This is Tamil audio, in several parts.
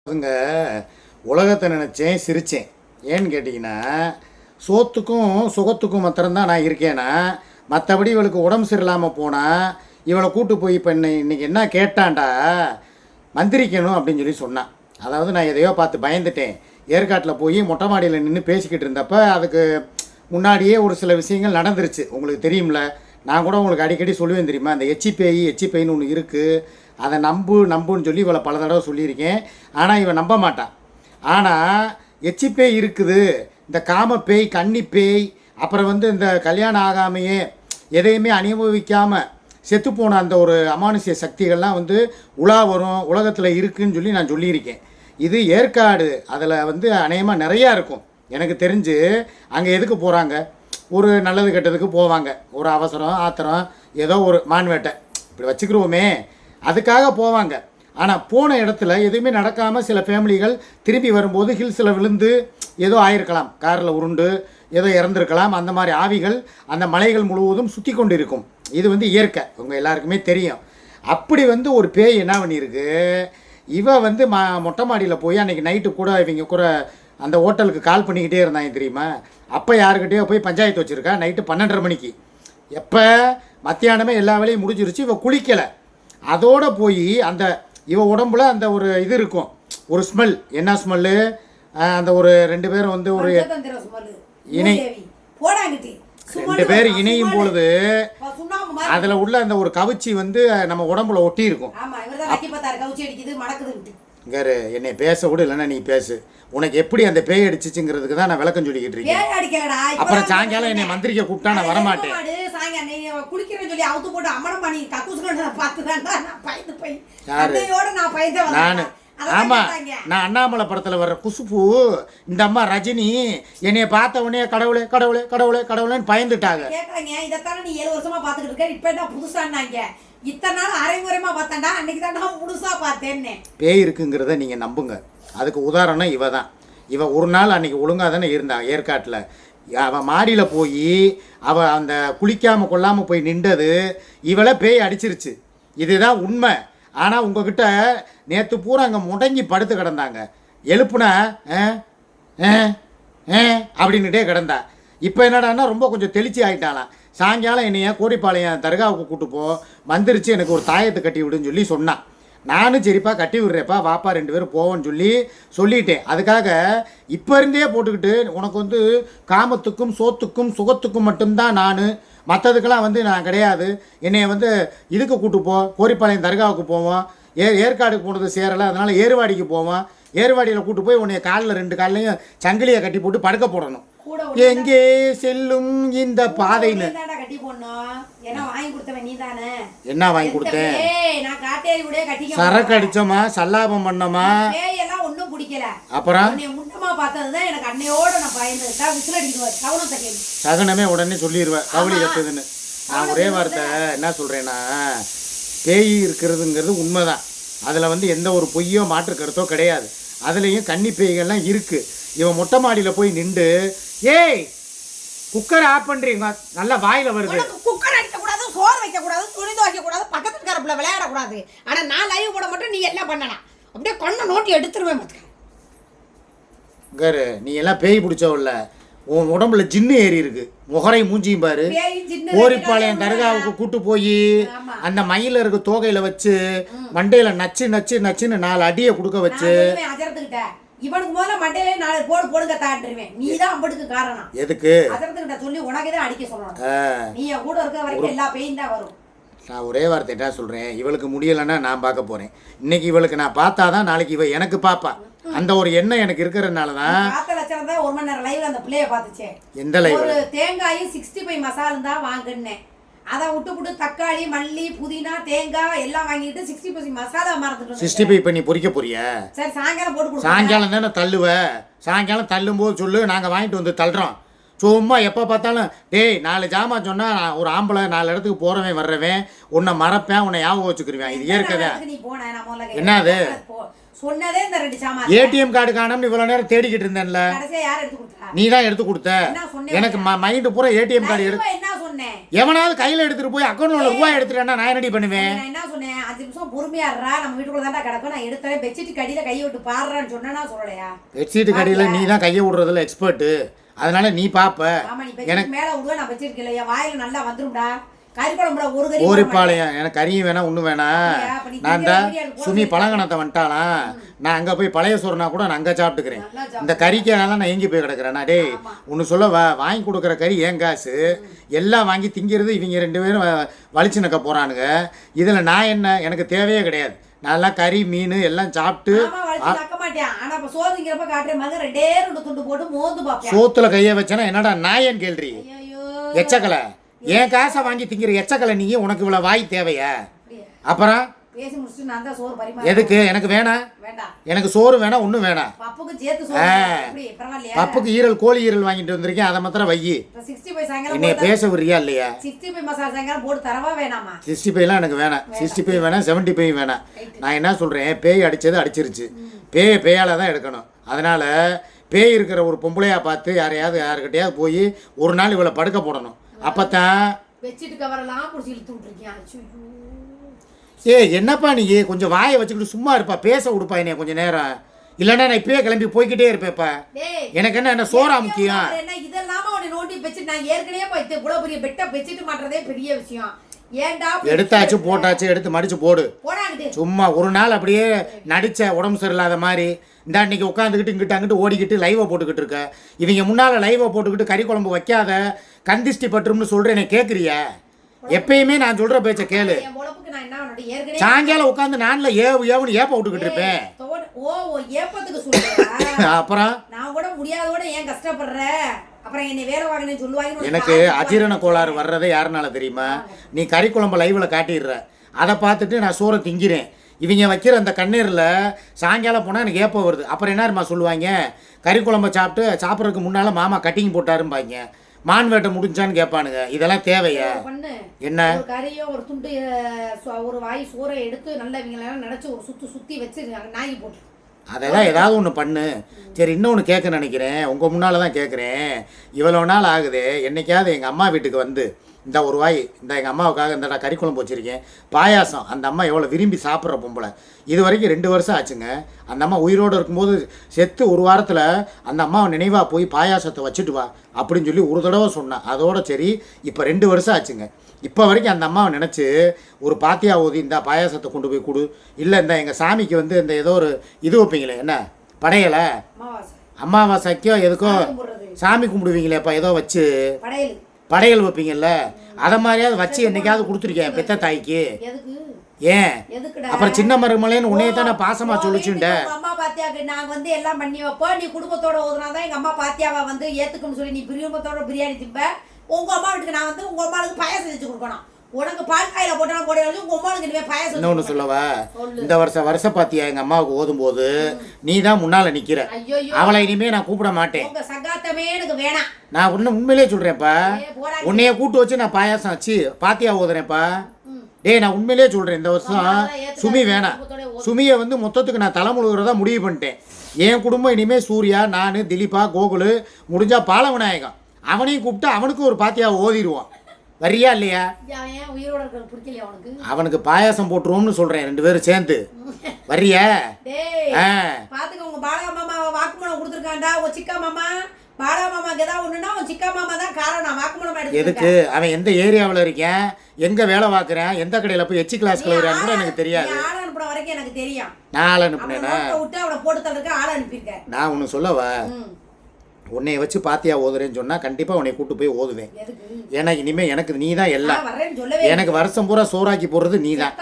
அதுங்க உலகத்தை நினச்சேன் சிரித்தேன். ஏன்னு கேட்டிங்கன்னா, சோத்துக்கும் சுகத்துக்கும் மாத்திரம்தான் நான் இருக்கேன்னா, மற்றபடி இவளுக்கு உடம்பு சரியில்லாமல் போனால் இவளை கூட்டு போய் இப்போ இன்றைக்கி என்ன கேட்டான்டா, மந்திரிக்கணும் அப்படின்னு சொல்லி சொன்னான். அதாவது நான் எதையோ பார்த்து பயந்துட்டேன். ஏற்காட்டில் போய் மொட்டை மாடியில் நின்று பேசிக்கிட்டு இருந்தப்போ அதுக்கு முன்னாடியே ஒரு சில விஷயங்கள் நடந்துருச்சு. உங்களுக்கு தெரியும்ல, நான் கூட உங்களுக்கு அடிக்கடி சொல்லுவேன் தெரியுமா, அந்த எச்சிப்பேயின்னு ஒன்று இருக்குது, அதை நம்புன்னு சொல்லி இவளை பல தடவை சொல்லியிருக்கேன். ஆனால் இவன் நம்ப மாட்டான். ஆனால் எச்சிப்பேய் இருக்குது, இந்த காமப்பேய், கன்னிப்பேய், அப்புறம் இந்த கல்யாணம் ஆகாமையே எதையுமே அனுபவிக்காமல் செத்துப்போன அந்த ஒரு அமானுஷ்ய சக்திகள்லாம் உலா வரும், உலகத்தில் இருக்குதுன்னு சொல்லி நான் சொல்லியிருக்கேன். இது ஏற்காடு, அதில் அநேகமாக நிறையா இருக்கும். எனக்கு தெரிஞ்சு அங்கே எதுக்கு போகிறாங்க, ஒரு நல்லது கெட்டதுக்கு போவாங்க, ஒரு அவசரம் ஆத்திரம், ஏதோ ஒரு மான்வேட்டை இப்படி வச்சுக்கிறோமே, அதுக்காக போவாங்க. ஆனால் போன இடத்துல எதுவுமே நடக்காமல் சில ஃபேமிலிகள் திரும்பி வரும்போது ஹில்ஸில் விழுந்து ஏதோ ஆயிருக்கலாம், காரில் உருண்டு ஏதோ இறந்துருக்கலாம். அந்த மாதிரி ஆவிகள் அந்த மலைகள் முழுவதும் சுற்றி கொண்டு இருக்கும். இது இயற்கை, உங்கள் எல்லாருக்குமே தெரியும். அப்படி ஒரு பேய் என்ன பண்ணியிருக்கு, இவ மொட்டை மாடியில் போய் அன்றைக்கி நைட்டு கூட இவங்க கூட அந்த ஹோட்டலுக்கு கால் பண்ணிக்கிட்டே இருந்தாங்க தெரியுமா. அப்போ யாருக்கிட்டேயோ போய் பஞ்சாயத்து வச்சுருக்கா நைட்டு 12:30 மணிக்கு. எப்போ மத்தியானமே எல்லா வேலையும் முடிஞ்சிருச்சு, இவள் குளிக்கலை. அதோடு போய் அந்த இவ உடம்புல அந்த ஒரு இது இருக்கும், ஒரு ஸ்மெல். என்ன ஸ்மெல்லு, அந்த ஒரு 2 பேரும் ஒரு இணை, 2 பேர் இணையும் பொழுது அதில் உள்ள அந்த ஒரு கவிச்சி நம்ம உடம்புல ஒட்டி இருக்கும். வேறு என்னை பேச விட, இல்லைன்னா நீ பேசு. உனக்கு எப்படி அந்த பேய் அடிச்சிச்சுங்கிறதுக்கு தான் நான் விளக்கம் சொல்லிக்கிட்டு இருக்கேன். அப்புறம் சாயங்காலம் என்னை மந்திரிக்க கூப்பிட்டா நான் வரமாட்டேன். நான் ஆமாம், நான் அண்ணாமலை படத்தில் வர்ற குசுப்பு இந்த அம்மா ரஜினி என்னைய பார்த்த உடனே கடவுளே கடவுளே கடவுளே கடவுளேன்னு பயந்துட்டாங்க. இதைத்தானே நீ 7 வருஷமா பார்த்துக்கிட்டு இருக்க, இப்போ என்ன புதுசான்னாங்க? இத்தனை நாள் அரைமுறைமா பார்த்தேன்டா, அன்னைக்கு தான் நான் புதுசாக பார்த்தேன்னு. பேய் இருக்குங்கிறத நீங்கள் நம்புங்க. அதுக்கு உதாரணம் இவ தான். இவ ஒரு நாள் அன்றைக்கி ஒழுங்காக தானே இருந்தான் ஏற்காட்டில். அவன் மாடியில் போய் அவள் அந்த குளிக்காமல் கொள்ளாமல் போய் நின்றது, இவளை பேய் அடிச்சிருச்சு. இதுதான் உண்மை. ஆனால் உங்ககிட்ட நேற்று பூரா அங்கே முடங்கி படுத்து கிடந்தாங்க, எழுப்புனா அப்படின்னுட்டே கிடந்தா. இப்போ என்னடான்னா ரொம்ப கொஞ்சம் தெளிச்சி ஆகிட்டாலாம். சாயங்காலம் என்னைய கோடிப்பாளையம் தர்காவுக்கு கூட்டு போ, வந்துருச்சு, எனக்கு ஒரு தாயத்தை கட்டி விடுன்னு சொல்லி சொன்னான். நானும் சரிப்பா கட்டி விடுறேப்பா, வாப்பா 2 பேரும் போவோன்னு சொல்லிட்டேன். அதுக்காக இப்போ இருந்தே போட்டுக்கிட்டு உனக்கு காமத்துக்கும் சோத்துக்கும் சுகத்துக்கும் மட்டும்தான் நான், மற்றதுக்கெல்லாம் நான் கிடையாது, என்னை இதுக்கு கூட்டு போ, கோரிப்பாளையம் தர்காவுக்கு போவோம், ஏற்காடுக்கு போனது சேரலை, அதனால் ஏறுவாடிக்கு போவோம், ஏறுவாடியில் கூட்டு போய் உன்னைய காலில் 2 கால்லையும் சங்கிலியை கட்டி போட்டு படுக்க போடணும். எங்கே செல்லும் இந்த பாதைன்னு என்ன வாங்கி கொடுத்தேன்? சரக்கு அடிச்சோமா, சல்லாபம் பண்ணோமா, அப்புறம் சகனமே உடனே சொல்லிடுவேன் கவுளி கட்டுதுன்னு. நான் ஒரே வார்த்தை என்ன சொல்றேன்னா, பேய் இருக்கிறதுங்கிறது உண்மைதான். அதில் எந்த ஒரு பொய்யோ மாற்று கருத்தோ கிடையாது. அதுலேயும் கன்னி பேய்கள்லாம் இருக்குது. இவன் மொட்டை மாடியில் போய் நின்று, ஏய் குக்கர் ஆஃப் பண்ணுறீங்க, நல்லா வாயில் வருது. குக்கர் அடிக்கக்கூடாது, சோறு வைக்கக்கூடாது, துணி துவைக்கக்கூடாது, பக்கத்து கரப்பில் விளையாடக்கூடாது. ஆனால் நான் லைவ் போட மட்டும் நீ எல்லாம் பண்ணலாம், அப்படியே கொண்டு நோட்டி எடுத்துருவேன் பார்த்துக்க. கரு நீ எல்லாம் பேய் பிடிச்சவில்ல, உன் உடம்புல ஜின்னு ஏறி இருக்கு, முகரை மூஞ்சியும் பாரு. கோரிப்பாளையம் தர்காவுக்கு கூட்டு போய் அந்த மயில இருக்க தோகையில வச்சு மண்டையில நச்சு நச்சு நச்சுன்னு 4 அடியை கொடுக்க வச்சு, இவனுக்கு முதல்ல மண்டையிலே 4 போடுங்க தாண்டுருவேன். நீ தான் அம்படுக்கு காரணம். எதுக்கு அதர்த்துக்கிட்ட சொல்லி உனக்கு தான் அடிக்க சொல்லணும். நீ கூட இருக்க வரைக்கும் எல்லா பேயும் தான் வரும். நான் ஒரே வார்த்தை என்ன சொல்கிறேன், இவளுக்கு முடியலைன்னா நான் பார்க்க போகிறேன். இன்னைக்கு இவளுக்கு நான் பார்த்தா தான் நாளைக்கு இவ எனக்கு பார்ப்பா. அந்த ஒரு எண்ணம் எனக்கு இருக்கிறதுனால தான். 4 லட்சம் தான் 1 மணி நேரம் லைவ்ல அந்த பிள்ளைய பார்த்துச்சேன். எந்த லைவ்? ஒரு தேங்காயும் 65 மசாலும் தான் வாங்கினேன். அதை விட்டு தக்காளி, மல்லி, புதினா, தேங்காய் எல்லாம் வாங்கிட்டு 65 மசாலா மறந்துட்டு 65 பண்ணி பொரிக்க போறியா? சரி சாயங்காலம் போட்டு சாயங்காலம் தானே தள்ளுவ. சாயங்காலம் தள்ளும் போது சொல்லு, நாங்கள் வாங்கிட்டு தள்ளுறோம். சும்மா எப்போ பார்த்தாலும் டேய் 4 ஜாமான் சொன்னால் நான் ஒரு ஆம்பளை 4 இடத்துக்கு போகிறவன் வர்றவன், உன்னை மறப்பேன், உன்னை ஞாபகம் வச்சுக்கிருவேன். இது ஏற்கதா என்னது? சொன்னதே இந்த 2 ஜாமான். ஏடிஎம் கார்டு காணோம்னு இவ்வளோ நேரம் தேடிக்கிட்டு இருந்தேன்ல, நீ தான் எடுத்து கொடுத்த. எனக்கு மைண்டு பூரா ஏடிஎம் கார்டு எடுத்து, எவனாவது கையில் எடுத்துட்டு போய் அக்கௌண்ட்ல ரூபாய் எடுத்துட்டேன்னா நான் என்னடி பண்ணுவேன்? என்ன சொன்னேன், 5 நிமிஷம் பொறுமையா இருறா, நம்ம வீட்டுக்குள்ள தான்டா கிடக்கும். நான் எடுத்தேன் பெட்ஷீட் கடியில கையை விட்டு பாடுறான்னு சொன்னா சொல்லலையா? பெட்ஷீட் கடியில் நீ தான் கையை விடுறதுல எக்ஸ்பர்ட்டு, அதனால நீ பாப்ப. ஆமா, நீ பெட்ஷீட் மேல விடுவேன், நான் பெட்ஷீட் கீழே என் வாயில நல்லா வந்துரும்டா. கறி குழம்புல ஒரு கறி ஓரிப்பாளையம் எனக்கு கறியும் வேணாம் ஒன்றும் வேணாம். நான் தான் சுமி பழங்கணத்தை வந்துட்டாலாம், நான் அங்கே போய் பழைய சோறுனா கூட நான் அங்கே சாப்பிட்டுக்கிறேன். இந்த கறிக்காக தான் நான் எங்கி போய் கிடக்கிறேன். நான் டேய் ஒன்று சொல்ல வாங்கி கொடுக்குற கறி ஏன் காசு, எல்லாம் வாங்கி திங்கிறது இவங்க 2 பேரும் வலிச்சு நக்க போகிறானுங்க. இதில் நான் என்ன, எனக்கு தேவையே கிடையாது. நல்லா கறி மீன் எல்லாம் சாப்பிட்டு சோத்துல கையை வச்சேன்னா என்னடா நாயன்னு கேள்றி. எச்சக்கலை என் காசை வாங்கி திங்கிற எச்சக்கலை நீ, உனக்கு இவ்வளோ வாய் தேவையா? அப்புறம் எதுக்கு? எனக்கு வேணாம், எனக்கு சோறு வேணாம், ஒன்றும் வேணாம். பப்புக்கு ஈரல் கோழி ஈரல் வாங்கிட்டு வந்திருக்கேன், அதை மாத்திரம் வையி. என்னைய பேச விடுறியா இல்லையா? 65 எனக்கு வேணாம், 65 வேணாம், 75 வேணாம். நான் என்ன சொல்கிறேன், பேய் அடித்தது அடிச்சிருச்சு, பேயால் தான் எடுக்கணும். அதனால் பேய் இருக்கிற ஒரு பொம்பளையா பார்த்து யாருக்கிட்டையாவது போய் ஒரு நாள் இவளை படுக்க போடணும். அப்போத்தான் என்னப்பா நீ கொஞ்சம் வாயை வச்சுக்கிட்டு சும்மா இருப்பா, பேச விடுப்பா என்னைய கொஞ்சம் நேரம், இல்லைன்னா நான் இப்பயே கிளம்பி போய்கிட்டே இருப்பேப்பா. எனக்கு என்ன சோறா முக்கியம்? எடுத்தாச்சு போட்டாச்சு, எடுத்து மடிச்சு போடு. சும்மா ஒரு நாள் அப்படியே நடிச்ச உடம்பு சரியில்லாத மாதிரி இந்த அன்னைக்கு உட்காந்துக்கிட்டு இங்கிட்ட அங்கிட்டு ஓடிக்கிட்டு லைவை போட்டுக்கிட்டு இருக்க. இவங்க முன்னால் லைவை போட்டுக்கிட்டு கறி குழம்பு வைக்காத, கந்திஷ்டி பட்டுரும்னு சொல்கிறேன், கேட்குறியா? எப்பயுமே நான் சொல்கிற பேச்ச கேளு. சாயங்காலம் உட்காந்து நானில் ஏவுன்னு ஏப்ப விட்டுக்கிட்டு இருப்பேன். அப்புறம் எனக்கு அஜீரண கோளாறு வர்றதே யாருனால தெரியுமா? நீ கறி குழம்பு லைவில் காட்டிடுற, அதை பார்த்துட்டு நான் சோறை திங்கிறேன். இவங்க வைக்கிற அந்த கண்ணீரில் சாயங்காலம் போனால் எனக்கு ஏப்பம் வருது. அப்புறம் என்னமா சொல்லுவாங்க, கறி குழம்பை சாப்பிட்றதுக்கு முன்னால் மாமா கட்டிங் போட்டாரும்பாங்க, மான் வேட்டை முடிஞ்சான்னு கேட்பானுங்க. இதெல்லாம் தேவையா? என்ன கறியோ ஒரு துண்டு ஒரு வாய் சோறை எடுத்து நல்லா இவங்களெல்லாம் நினச்சி ஒரு சுற்றி வச்சு நாய் போட்டு அதெல்லாம் ஏதாவது ஒன்று பண்ணு. சரி, இன்னொன்று கேட்க நினைக்கிறேன், உங்கள் முன்னால் தான் கேட்குறேன். இவ்வளோ நாள் ஆகுது, என்றைக்காவது எங்கள் அம்மா வீட்டுக்கு வந்து இந்த ஒரு வாய் இந்த எங்கள் அம்மாவுக்காக இந்த கறி குழம்பு வச்சுருக்கேன், பாயாசம், அந்த அம்மா எவ்வளோ விரும்பி சாப்பிட்ற பொம்பளை. இது வரைக்கும் 2 வருஷம் ஆச்சுங்க. அந்த அம்மா உயிரோடு இருக்கும்போது செத்து ஒரு வாரத்தில் அந்த அம்மாவை நினைவாக போய் பாயாசத்தை வச்சுட்டு வா அப்படின்னு சொல்லி ஒரு தடவை சொன்னேன். அதோட சரி, இப்போ 2 வருஷம் ஆச்சுங்க. இப்போ வரைக்கும் அந்த அம்மாவை நினச்சி ஒரு பாத்தியா ஊதி இந்த பாயாசத்தை கொண்டு போய் கொடு, இல்லை இந்த எங்கள் சாமிக்கு வந்து இந்த ஏதோ ஒரு இது வைப்பீங்களே, என்ன படையலை, அமாவாசைக்கோ எதுக்கோ சாமி கும்பிடுவீங்களேப்பா, ஏதோ வச்சு படையல் வைப்பீங்கல்ல, அதை மாதிரியாவது வச்சு என்னைக்காவது கொடுத்துருக்கேன் பெத்த தாய்க்கு. ஏன் அப்புறம் சின்ன மருமலைன்னு உன்னைய தானே பாசமா சொல்லிச்சுண்ட. அம்மா பாத்தியாக்கு நாங்க வந்து எல்லாம் பண்ணி வைப்போம், நீ குடும்பத்தோட ஓதுனாதான் எங்க அம்மா பாத்தியாவை வந்து ஏத்துக்கணும்னு சொல்லி நீ குடும்பத்தோட பிரியாணி திம்ப. உங்க அம்மா வீட்டுக்கு நான் வந்து உங்க அம்மாவுக்கு பாயாசம் செஞ்சு கொடுக்கணும். உனக்கு பால் காயில போட்டாலும் போட உங்க அம்மாவுக்கு இனிமே பாயாசம். இன்னொன்னு சொல்லவா, இந்த வருஷ பாத்தியா எங்க அம்மாவுக்கு ஓதும் போது நீ தான் முன்னால நிக்கிற, அவளை இனிமே நான் கூப்பிட மாட்டேன். உங்க சகாத்தமே எனக்கு வேணாம். நான் உண்மையிலே சொல்றேன்ப்பா, உன்னைய கூட்டு வச்சு நான் பாயாசம் வச்சு பாத்தியா ஓதுறேன்ப்பா. டேய் நான் உண்மையிலே சொல்கிறேன், இந்த வருஷம் சுமி வேணாம். சுமியை வந்து மொத்தத்துக்கு நான் தலைமுழுகிறதா முடிவு பண்ணிட்டேன். என் குடும்பம் இனிமேல் சூர்யா, நான், திலீபா, கோகுலு, முடிஞ்சா பாலவிநாயகம், அவனையும் கூப்பிட்டு அவனுக்கும் ஒரு பாத்தியாவை ஓதிடுவோம். வரியா இல்லையா? அவனுக்கு பாயாசம் போட்டுருவோம்னு சொல்கிறேன், 2 பேரும் சேர்ந்து. வரியா? பாத்துக்க, உங்க பாலா மாமா வாக்குமூலம் கொடுத்துருக்காண்டா. உங்க சிக்கா மாமா பாலா மாமாக்கு ஏதாவது ஒண்ணுன்னா உன் சிக்கா மாமா தான் காரணம். வாக்குமூலம் எடுத்து எதுக்கு? அவன் எந்த ஏரியாவில் இருக்கேன், எங்க வேலை பார்க்குறேன், எந்த கடையில் போய் எச்சி கிளாஸ் கழுவுறான்னு கூட எனக்கு தெரியாது. ஆள் அனுப்புன வரைக்கும் எனக்கு தெரியும். நான் ஆள் அனுப்புனேன்னா விட்டு அவனை போட்டு தள்ளுறதுக்கு ஆள் அனுப்பியிருக்கேன். நான் ஒன்று சொல்லவா, உன்னைய வச்சு பாத்தியா ஓதுறேன்னு சொன்னால் கண்டிப்பாக உன்னை கூட்டு போய் ஓதுவேன். ஏன்னா இனிமேல் எனக்கு நீ தான் எல்லாம். எனக்கு வருஷம் பூரா சோறாக்கி போடுறது நீ தான்.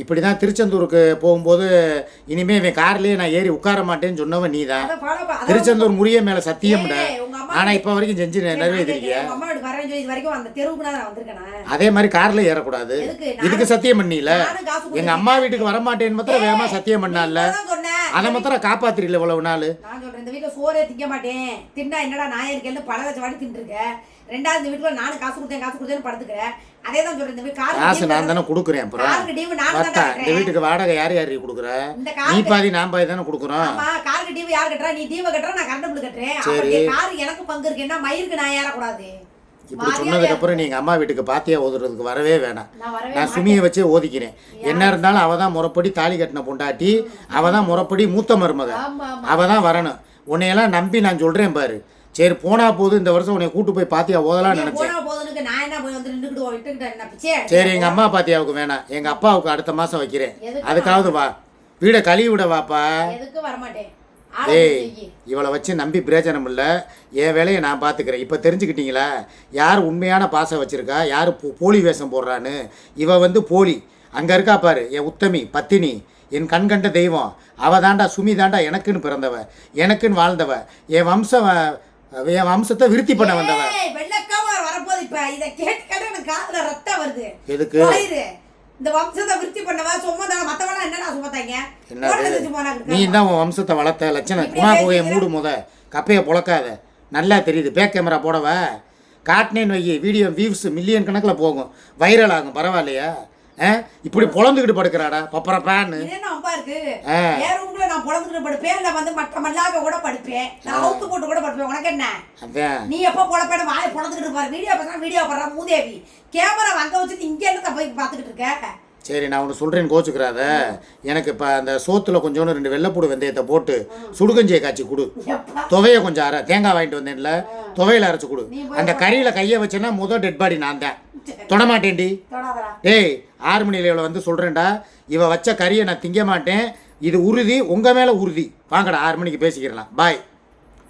இப்படி தான் திருச்செந்தூருக்கு போகும்போது இனிமேல் இவன் கார்லேயே நான் ஏறி உட்கார மாட்டேன்னு சொன்னவன் நீ தான். திருச்செந்தூர் முறிய மேலே சத்தியம்டா. ஆனால் இப்போ வரைக்கும் செஞ்சு நிறைவேற்றிருக்கியா? அதே மாதிரி காரில் ஏறக்கூடாது, இதுக்கு சத்தியம் பண்ணல. எங்கள் அம்மா வீட்டுக்கு வரமாட்டேன்னு மாத்திரம் வேகமாக சத்தியம் பண்ணால, அதை மாத்திரம் காப்பாத்திரல இவ்வளவு நாள். இந்த வீட்டுல சோறே திங்க மாட்டேன், தின்னா என்னடா நான் இருக்கேன்னு பல வச்ச வாடி தின்னுருக்கேன். 2வது இந்த வீட்டுல நானும் காசு கொடுத்தேன்னு படுத்துக்கிறேன். அதே தான் சொல்றேன், இந்த வீட்டு காசு நான் தானே கொடுக்குறேன். அப்புறம் இந்த வீட்டுக்கு வாடகை யார் கொடுக்குற? நீ பாதி நான் பாதி தானே கொடுக்குறோம். ஆமா, காருக்கு டிவி யார் கட்டுறா? நீ டிவி கட்டுற, நான் கரண்ட் பில் கட்டுறேன். கார் எனக்கு பங்கு இருக்கு. என்ன மயிருக்கு நான் ஏறக்கூடாது? இப்படி சொன்னதுக்கப்புறம் நீங்கள் அம்மா வீட்டுக்கு பாத்தியா ஓதுறதுக்கு வரவே வேணாம். நான் வரவே நான் சுமியை வச்சே ஓதிக்கிறேன். என்ன இருந்தாலும் அவள் தான் முறைப்படி தாலி கட்டின பொண்டாட்டி, அவள் தான் முறைப்படி மூத்த மருமக, ஆமா ஆமா அவள் தான் வரணும். உன்னையெல்லாம் நம்பி நான் சொல்கிறேன் பாரு. சரி போனா போது, இந்த வருஷம் உன்னை கூட்டு போய் பாத்தியா ஓதலாம்னு நினச்சேன். போனா போதுனுக்கு நான் என்ன போய் வந்து நின்றுக்கிட்டு விட்டுக்கிட்டேன் என்ன பிச்சை? சரி எங்கள் அம்மா பாத்தியாவுக்கு வேணாம், எங்கள் அப்பாவுக்கு அடுத்த மாதம் வைக்கிறேன். எதுக்கு அதுக்காவது வா, வீடை கழுவி விட வாப்பா. எதுக்கு வரமாட்டேன். ஏய், இவளை வச்சு நம்பி பிரயோஜனம் இல்லை. என் வேலையை நான் பார்த்துக்கிறேன். இப்போ தெரிஞ்சுக்கிட்டீங்களா யார் உண்மையான பாசம் வச்சுருக்கா, யார் போலி வேஷம் போடுறான்னு? இவ வந்து போலி. அங்கே இருக்கா பாரு என் உத்தமி பத்தினி, என் கண்கண்ட தெய்வம். அவள் தாண்டா சுமி தாண்டா எனக்குன்னு பிறந்தவ, எனக்குன்னு வாழ்ந்தவ, என் வம்சத்தை விருத்தி பண்ண வந்தவ. வெள்ளக்காம வரப்போது. இப்போ இதை கேட்டு எனக்கு காதுல ரத்தம் வருது. எதுக்கு? இந்த வம்சத்தை விருத்தி பண்ணவா சும்மா மற்றவெல்லாம் என்னடா சுமத்தாங்க? நீ தான் உன் வம்சத்தை வளர்த்த லட்சணம். குணா புகையை மூடு முத, கப்பையை புழக்காத. நல்லா தெரியுது. பேக் கேமரா போடவ காட்டினேன்னு வை, வீடியோ வியூஸ் மில்லியன் கணக்கில் போகும், வைரல் ஆகும். பரவாயில்லையா? இப்படி பொழந்துக்கிட்டு படுக்கிறாடா பப்பரப்பான்னு. அம்பா இருக்கு வேற உங்களை நான் பொழந்துக்கிட்டு படுப்பேன். இல்லை வந்து மற்ற மல்லாக கூட படுப்பேன். நான் அவுத்து போட்டு கூட படுப்பேன். உனக்கு என்ன? அதான் நீ எப்போ பொழப்பேன்னு வாயை பொழந்துக்கிட்டு பாரு. வீடியோ பார்த்தா வீடியோ போடுற மூதேவி கேமரா அங்கே வச்சுட்டு இங்கே என்ன போய் பார்த்துக்கிட்டு இருக்க? சரி நான் ஒன்று சொல்கிறேன்னு கோச்சுக்கிறாத. எனக்கு இப்போ அந்த சோத்தில் கொஞ்சோண்டு 2 வெள்ளைப்பூடு வெந்தயத்தை போட்டு சுடுகஞ்சியை காய்ச்சி கொடு. துவையை கொஞ்சம் அரை, தேங்காய் வாங்கிட்டு வந்தேன்ல, துவையில் அரைச்சி கொடு. அந்த கறியில் கையை வச்சேன்னா டெட் பாடி நான் தான் தொடமாட்டேன்டி. டேய் 6 மணி இவளை வந்து சொல்கிறேன்டா, இவ வச்ச கறியை நான் திங்க மாட்டேன். இது உறுதி, உங்கள் மேலே உறுதி. வாங்கடா 6 மணிக்கு பேசிக்கிறலாம். பாய்.